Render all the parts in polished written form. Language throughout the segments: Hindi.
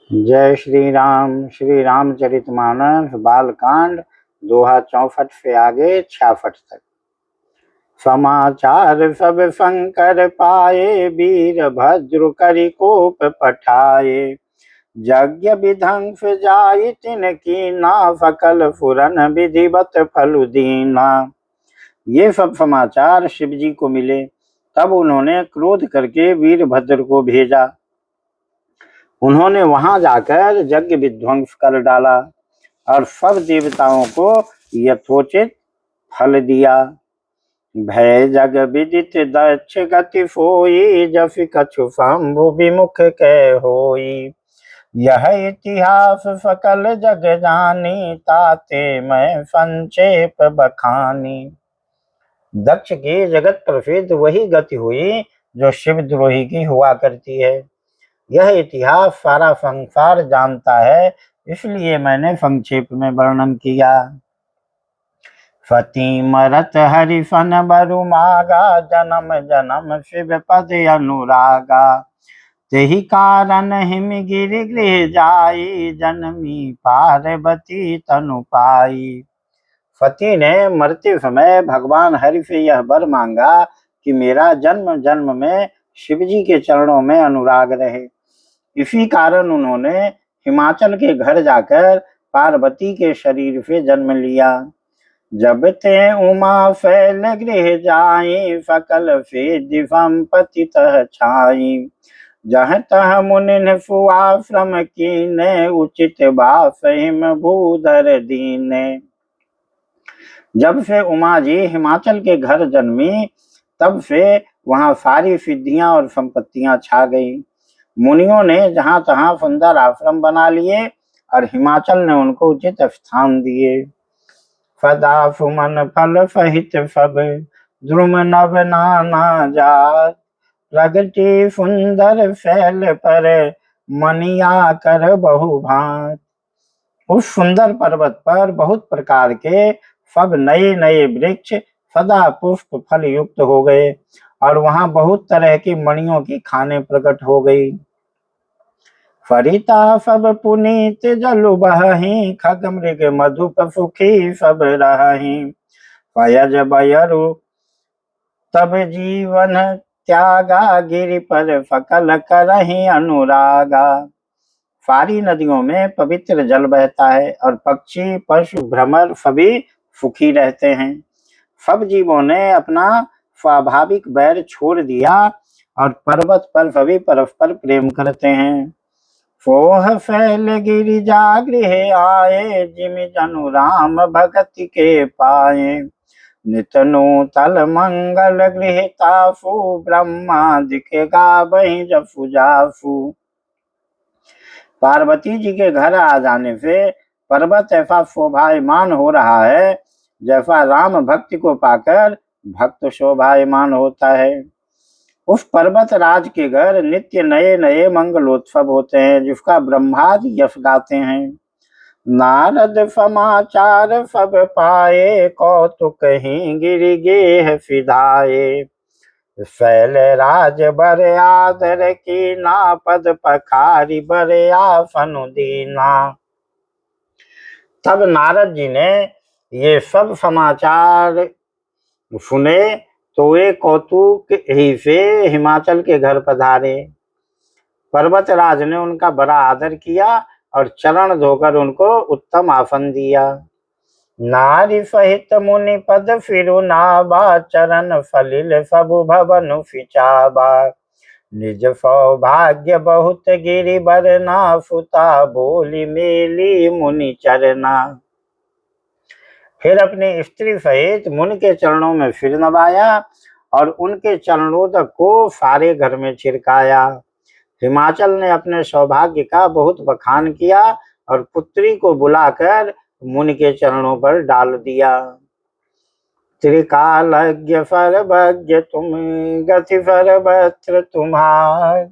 जय श्री रामचरितमानस बालकांड दोहा 64 से आगे 66 तक। समाचार सब शंकर पाए, वीरभद्र करि कोप पठाए। यज्ञ विध्वंस जाई तिनकी ना, सकल फुरन विधिवत फल दीना। ये सब समाचार शिव जी को मिले, तब उन्होंने क्रोध करके वीरभद्र को भेजा। उन्होंने वहां जाकर यज्ञ विध्वंस कर डाला और सब देवताओं को यथोचित फल दिया। भय जग विदित दक्ष गति सोई, जस कछु शंभु विमुख कह होई। यह इतिहास सकल जग जानी, ताते मैं संक्षेप बखानी। दक्ष की जगत प्रसिद्ध वही गति हुई जो शिवद्रोही की हुआ करती है। यह इतिहास सारा संसार जानता है, इसलिए मैंने संक्षेप में वर्णन किया। सती मरत हरि सन बरु मागा, जन्म जन्म शिव पद अनुरागा। तेहि कारण हिम गिर गृह जाई, जन्मी पार्वती तनु पाई। सती ने मरते समय भगवान हरि से यह वर मांगा कि मेरा जन्म जन्म में शिव जी के चरणों में अनुराग रहे। इसी कारण उन्होंने हिमाचल के घर जाकर पार्वती के शरीर से जन्म लिया। जब ते उमा फैल गृह जाई, सकल सिद्धि संपत्ति तह छाई। जह तह मुनि सुआश्रम कीने, उचित वास हिम भूधर दीने। जब से उमा जी हिमाचल के घर जन्मी, तब से वहां सारी सिद्धियां और संपत्तियां छा गई। मुनियों ने जहां तहां सुंदर आश्रम बना लिए और हिमाचल ने उनको उचित स्थान दिए। सदा सुमन फल सहित सब, द्रुम नव नाना जात। प्रगति सुंदर फैल पर, मनिया कर बहु भांत। उस सुंदर पर्वत पर बहुत प्रकार के सब नए नए वृक्ष सदा पुष्प फल युक्त हो गए और वहां बहुत तरह की मणियों की खाने प्रकट हो गई। फरिता सब पुनीत जलु बहहि, खग मृग मधुप सुखी सब रहहि। पयज बयरु तब जीवन त्यागा, गिरि पर सकल करहि अनुरागा। सारी नदियों में पवित्र जल बहता है और पक्षी पशु भ्रमर सभी सुखी रहते हैं। सब जीवों ने अपना स्वाभाविक बैर छोड़ दिया और पर्वत पर सभी परस्पर प्रेम करते हैं। फोह फैल गिरिजा गृह आए, जिमि जनु राम भगति के पाए। नित नूतल मंगल गृह तासु, ब्रह्मा दिखे गावहि जसु जासु। पार्वती जी के घर आ जाने से पर्वत ऐसा शोभायमान हो रहा है जैसा राम भक्ति को पाकर भक्त शोभायमान होता है। उस पर्वत राज के घर नित्य नए नए मंगलोत्सव होते हैं, जिसका ब्रह्मादि यश गाते हैं। नारद समाचार सब पाए, कौतुक ही गिरि गेह सिधाए। शैल राज बर आदर की ना, पद पखारी बर आसन दीना। तब नारद जी ने ये सब समाचार सुने तो वे कौतुक ही से हिमाचल के घर पधारे। पर्वतराज ने उनका बड़ा आदर किया और चरण धोकर उनको उत्तम आसन दिया। नारी सहित मुनि पद फिरु नाबा, चरण सलिल सबु भवन फिचाबा। निज सौभाग्य बहुत गिरि बरना, सुता बोली मेली मुनि चरना। फिर अपनी स्त्री सहित मुनि के चरणों में सिर नवाया और उनके चरणोदक को सारे घर में छिड़काया। हिमाचल ने अपने सौभाग्य का बहुत बखान किया और पुत्री को बुलाकर मुनि के चरणों पर डाल दिया। त्रिकालज्ञ सर्वज्ञ तुम, गति सर्वत्र तुम्हार।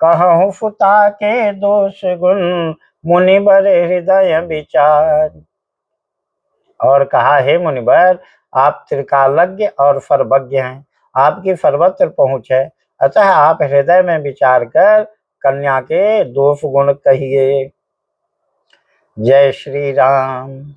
कहूँ सुता के दोष गुण, मुनि बर हृदय विचार। और कहा, हे मुनिवर, आप त्रिकालज्ञ और सर्वज्ञ हैं, आपकी सर्वत्र पहुंच है, अतः आप हृदय में विचार कर कन्या के दोष गुण कहिए। जय श्री राम।